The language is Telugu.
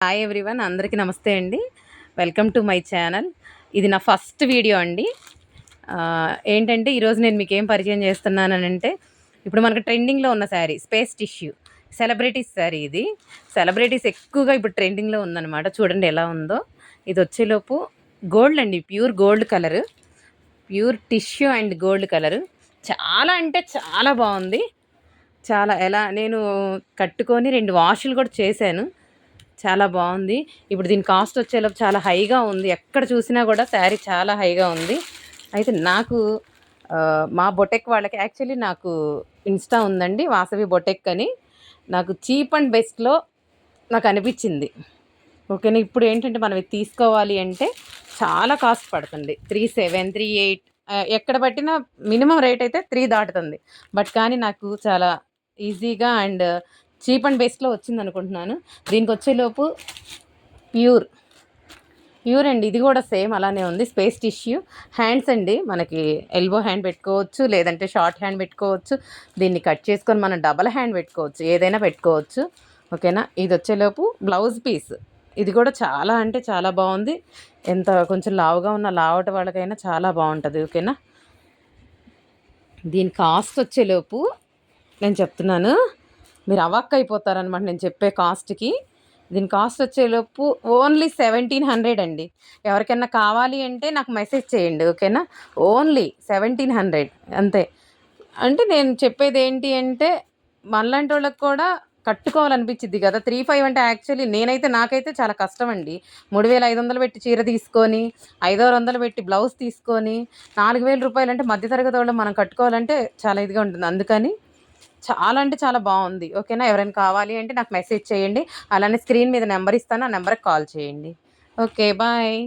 హాయ్ ఎవ్రీవన్, అందరికీ నమస్తే అండి. Welcome to my channel. ఇది నా ఫస్ట్ వీడియో అండి. ఏంటంటే ఈరోజు నేను మీకు ఏం పరిచయం చేస్తున్నానంటే, ఇప్పుడు మనకు ట్రెండింగ్లో ఉన్న sari space tissue celebrities sari. ఇది సెలబ్రిటీస్ ఎక్కువగా ఇప్పుడు ట్రెండింగ్లో ఉందన్నమాట. చూడండి ఎలా ఉందో. ఇది వచ్చేలోపు గోల్డ్ అండి, pure gold colour, pure tissue and gold colour. చాలా అంటే చాలా బాగుంది. చాలా నేను కట్టుకొని 2 వాషులు కూడా చేశాను. చాలా బాగుంది. ఇప్పుడు దీని కాస్ట్ వచ్చేలోపు చాలా హైగా ఉంది. ఎక్కడ చూసినా కూడా శారీ చాలా హైగా ఉంది. అయితే నాకు మా బొటెక్ వాళ్ళకి యాక్చువల్లీ నాకు ఇన్స్టా ఉందండి, వాసవి బొటెక్ అని. నాకు చీప్ అండ్ బెస్ట్లో నాకు అనిపించింది. ఓకేనా. ఇప్పుడు ఏంటంటే మనం ఇది తీసుకోవాలి అంటే చాలా కాస్ట్ పడుతుంది. 37, 38 ఎక్కడ పట్టినా మినిమం రేట్ అయితే 3 దాటుతుంది. బట్ కానీ నాకు చాలా ఈజీగా అండ్ చీప్ అండ్ బెస్ట్లో వచ్చింది అనుకుంటున్నాను. దీనికి వచ్చేలోపు ప్యూర్ అండి. ఇది కూడా సేమ్ అలానే ఉంది. స్పేస్ టిష్యూ హ్యాండ్స్ అండి. మనకి ఎల్బో హ్యాండ్ పెట్టుకోవచ్చు, లేదంటే షార్ట్ హ్యాండ్ పెట్టుకోవచ్చు. దీన్ని కట్ చేసుకొని మనం డబల్ హ్యాండ్ పెట్టుకోవచ్చు, ఏదైనా పెట్టుకోవచ్చు. ఓకేనా. ఇది వచ్చేలోపు బ్లౌజ్ పీస్. ఇది కూడా చాలా అంటే చాలా బాగుంది. ఎంత కొంచెం లావుగా ఉన్న లావట వాళ్ళకైనా చాలా బాగుంటుంది. ఓకేనా. దీని కాస్ట్ వచ్చేలోపు నేను చెప్తున్నాను, మీరు అవాక్ అయిపోతారనమాట నేను చెప్పే కాస్ట్కి. దీని కాస్ట్ వచ్చేలోపు ఓన్లీ 1700 అండి. ఎవరికైనా కావాలి అంటే నాకు మెసేజ్ చేయండి. ఓకేనా. ఓన్లీ 1700 అంతే. అంటే నేను చెప్పేది ఏంటి అంటే, మనలాంటి వాళ్ళకి కూడా కట్టుకోవాలనిపించింది కదా. 35 అంటే యాక్చువల్లీ నాకైతే చాలా కష్టం అండి. 3500 పెట్టి చీర తీసుకొని, 5600 పెట్టి బ్లౌజ్ తీసుకొని, 4000 రూపాయలు అంటే మధ్యతరగతి వాళ్ళు మనం కట్టుకోవాలంటే చాలా ఇదిగా ఉంటుంది. అందుకని చాలా అంటే చాలా బాగుంది. ఓకేనా. ఎవరైనా కావాలి అంటే నాకు మెసేజ్ చేయండి. అలానే స్క్రీన్ మీద నెంబర్ ఇస్తాను, ఆ నెంబర్కి కాల్ చేయండి. Okay, bye.